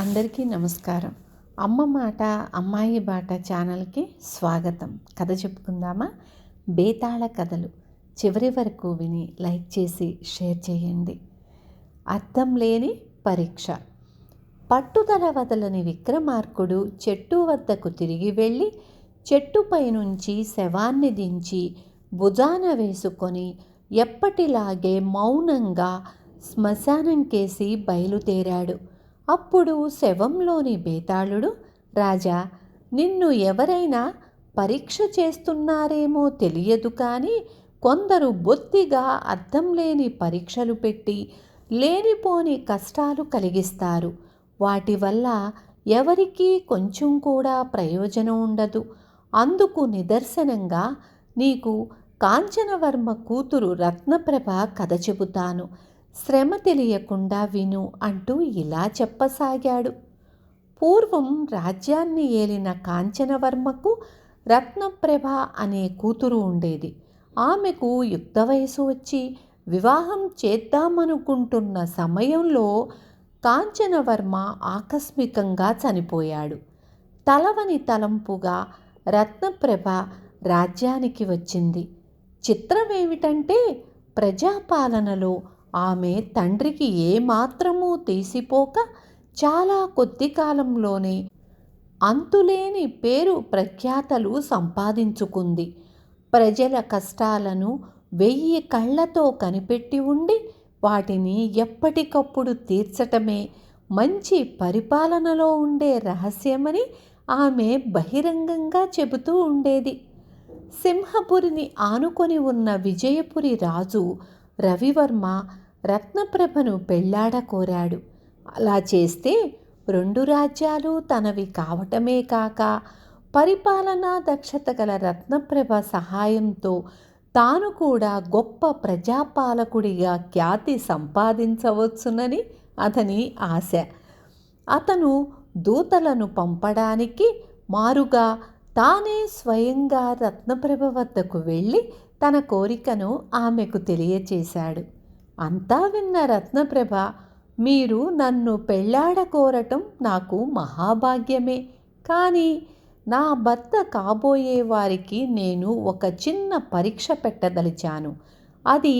అందరికీ నమస్కారం. అమ్మ మాట అమ్మాయి బాట ఛానల్కి స్వాగతం. కథ చెప్పుకుందామా? బేతాళ కథలు చివరి వరకు విని లైక్ చేసి షేర్ చేయండి. అర్థం లేని పరీక్ష. పట్టుదల వదలని విక్రమార్కుడు చెట్టు వద్దకు తిరిగి వెళ్ళి చెట్టుపై నుంచి శవాన్ని దించి భుజాన వేసుకొని ఎప్పటిలాగే మౌనంగా శ్మశానం కేసి బయలుదేరాడు. అప్పుడు శవంలోని బేతాళుడు, రాజా, నిన్ను ఎవరైనా పరీక్ష చేస్తున్నారేమో తెలియదు, కానీ కొందరు బొత్తిగా అర్థం లేని పరీక్షలు పెట్టి లేనిపోని కష్టాలు కలిగిస్తారు. వాటి వల్ల ఎవరికీ కొంచెం కూడా ప్రయోజనం ఉండదు. అందుకు నిదర్శనంగా నీకు కాంచనవర్మ కూతురు రత్నప్రభ కథ చెబుతాను. శ్రమ తెలియకుండా విను అంటూ ఇలా చెప్పసాగాడు. పూర్వం రాజ్యాన్ని ఏలిన కాంచనవర్మకు రత్నప్రభ అనే కూతురు ఉండేది. ఆమెకు యుక్త వయసు వచ్చి వివాహం చేద్దామనుకుంటున్న సమయంలో కాంచనవర్మ ఆకస్మికంగా చనిపోయాడు. తలవని తలంపుగా రత్నప్రభ రాజ్యానికి వచ్చింది. చిత్రమేమిటంటే ప్రజాపాలనలో ఆమె తండ్రికి ఏమాత్రమూ తీసిపోక చాలా కొద్ది కాలంలోనే అంతులేని పేరు ప్రఖ్యాతలు సంపాదించుకుంది. ప్రజల కష్టాలను 1000 కళ్ళతో కనిపెట్టి ఉండి వాటిని ఎప్పటికప్పుడు తీర్చటమే మంచి పరిపాలనలో ఉండే రహస్యమని ఆమె బహిరంగంగా చెబుతూ ఉండేది. సింహపురిని ఆనుకొని ఉన్న విజయపురి రాజు రవివర్మ రత్నప్రభను పెళ్లాడ కోరాడు. అలా చేస్తే 2 రాజ్యాలు తనవి కావటమే కాక పరిపాలనా దక్షత గల రత్నప్రభ సహాయంతో తాను కూడా గొప్ప ప్రజాపాలకుడిగా ఖ్యాతి సంపాదించవచ్చునని అతని ఆశ. అతను దూతలను పంపడానికి మారుగా తానే స్వయంగా రత్నప్రభ వద్దకు వెళ్ళి తన కోరికను ఆమెకు తెలియచేశాడు. అంతా విన్న రత్నప్రభ, మీరు నన్ను పెళ్లాడ కోరటం నాకు మహాభాగ్యమే, కానీ నా భర్త కాబోయే వారికి నేను ఒక చిన్న పరీక్ష పెట్టదలిచాను. అది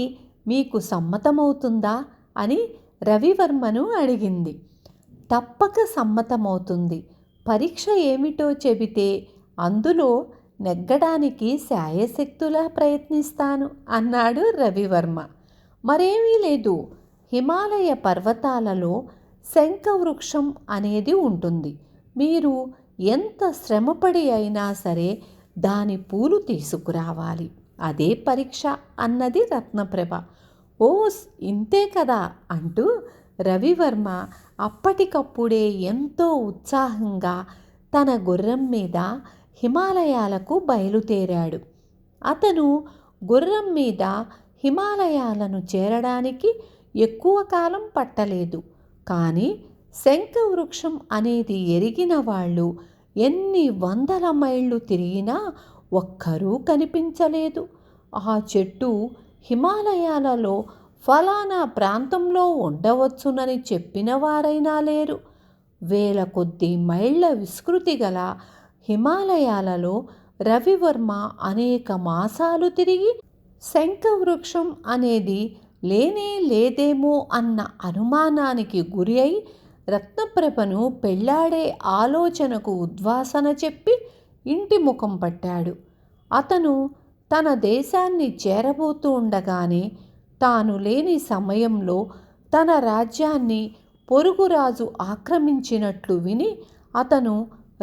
మీకు సమ్మతమవుతుందా అని రవివర్మను అడిగింది. తప్పక సమ్మతమవుతుంది. పరీక్ష ఏమిటో చెబితే అందులో నెగ్గడానికి శాయశక్తులా ప్రయత్నిస్తాను అన్నాడు రవివర్మ. మరేమీ లేదు. హిమాలయ పర్వతాలలో శంఖవృక్షం అనేది ఉంటుంది. మీరు ఎంత శ్రమపడి అయినా సరే దాని పూలు తీసుకురావాలి. అదే పరీక్ష అన్నది రత్నప్రభ. ఓస్, ఇంతే కదా అంటూ రవివర్మ అప్పటికప్పుడే ఎంతో ఉత్సాహంగా తన గుర్రం మీద హిమాలయాలకు బయలుదేరాడు. అతను గుర్రం మీద హిమాలయాలను చేరడానికి ఎక్కువ కాలం పట్టలేదు. కానీ శంఖవృక్షం అనేది ఎరిగిన వాళ్ళు ఎన్ని 100 మైళ్ళు తిరిగినా ఒక్కరూ కనిపించలేదు. ఆ చెట్టు హిమాలయాలలో ఫలానా ప్రాంతంలో ఉండవచ్చునని చెప్పిన వారైనా లేరు. 1000 కొద్ది మైళ్ళ విస్తృతి గల హిమాలయాలలో రవివర్మ అనేక మాసాలు తిరిగి శంఖవృక్షం అనేది లేనే లేదేమో అన్న అనుమానానికి గురి అయి రత్నప్రభను పెళ్లాడే ఆలోచనకు ఉద్వాసన చెప్పి ఇంటి ముఖం పట్టాడు. అతను తన దేశాన్ని చేరబోతూ ఉండగానే తాను లేని సమయంలో తన రాజ్యాన్ని పొరుగురాజు ఆక్రమించినట్లు విని అతను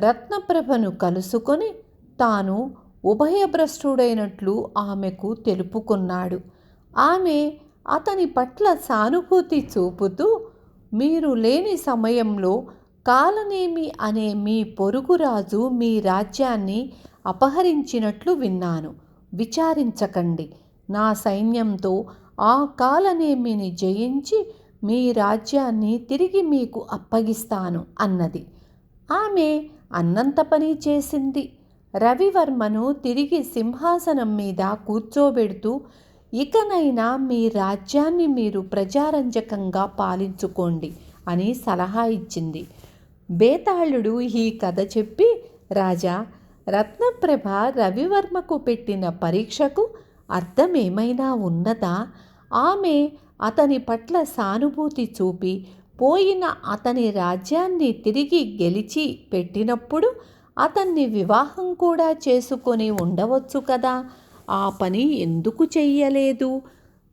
రత్నప్రభను కలుసుకొని తాను ఉభయభ్రష్టుడైనట్లు ఆమెకు తెలుపుకున్నాడు. ఆమె అతని పట్ల సానుభూతి చూపుతూ, మీరు లేని సమయంలో కాలనేమి అనే మీ పొరుగురాజు మీ రాజ్యాన్ని అపహరించినట్లు విన్నాను. విచారించకండి. నా సైన్యంతో ఆ కాలనేమిని జయించి మీ రాజ్యాన్ని తిరిగి మీకు అప్పగిస్తాను అన్నది. ఆమె అన్నంత పని చేసింది. రవివర్మను తిరిగి సింహాసనం మీద కూర్చోబెడుతూ, ఇకనైనా మీ రాజ్యాన్ని మీరు ప్రజారంజకంగా పాలించుకోండి అని సలహా ఇచ్చింది. బేతాళుడు ఈ కథ చెప్పి, రాజా, రత్నప్రభ రవివర్మకు పెట్టిన పరీక్షకు అర్థమేమైనా ఉన్నదా? ఆమె అతని పట్ల సానుభూతి చూపి పోయిన అతని రాజ్యాన్ని తిరిగి గెలిచి పెట్టినప్పుడు అతన్ని వివాహం కూడా చేసుకొని ఉండవచ్చు కదా, ఆ పని ఎందుకు చెయ్యలేదు?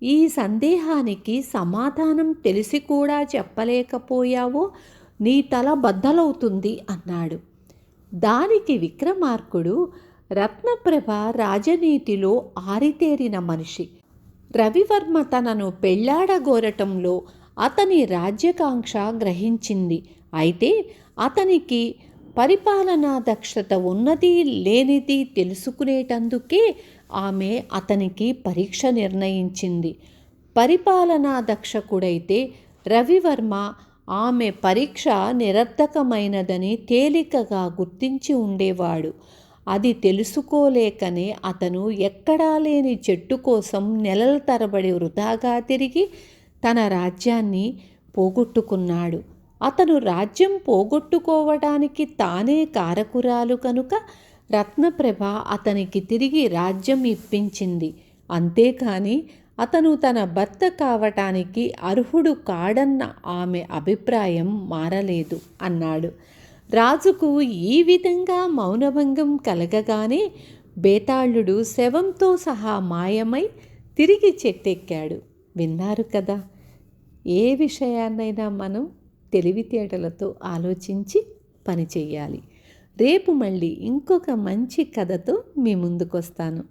ఈ సందేహానికి సమాధానం తెలిసి కూడా చెప్పలేకపోయావో నీ తల బద్దలవుతుంది అన్నాడు. దానికి విక్రమార్కుడు, రత్నప్రభ రాజనీతిలో ఆరితేరిన మనిషి. రవివర్మ తనను పెళ్లాడగోరటంలో అతని రాజ్యకాంక్ష గ్రహించింది. అయితే అతనికి పరిపాలనా దక్షత ఉన్నది లేనిది తెలుసుకునేటందుకే ఆమె అతనికి పరీక్ష నిర్ణయించింది. పరిపాలనా దక్షకుడైతే రవివర్మ ఆమె పరీక్ష నిరర్ధకమైనదని తేలికగా గుర్తించి ఉండేవాడు. అది తెలుసుకోలేకనే అతను ఎక్కడా లేని చెట్టు కోసం నెలల తరబడి వృధాగా తిరిగి తన రాజ్యాన్ని పోగొట్టుకున్నాడు. అతను రాజ్యం పోగొట్టుకోవడానికి తానే కారకురాలు కనుక రత్నప్రభ అతనికి తిరిగి రాజ్యం ఇప్పించింది. అంతేకాని అతను తన భర్త కావటానికి అర్హుడు కాడన్న ఆమె అభిప్రాయం మారలేదు అన్నాడు. రాజుకు ఈ విధంగా మౌనభంగం కలగగానే బేతాళుడు శవంతో సహా మాయమై తిరిగి చెట్టెక్కాడు. విన్నారు కదా, ఏ విషయాన్నైనా మనం తెలివితేటలతో ఆలోచించి పని చెయ్యాలి. రేపు మళ్ళీ ఇంకొక మంచి కథతో మీ ముందుకొస్తాను.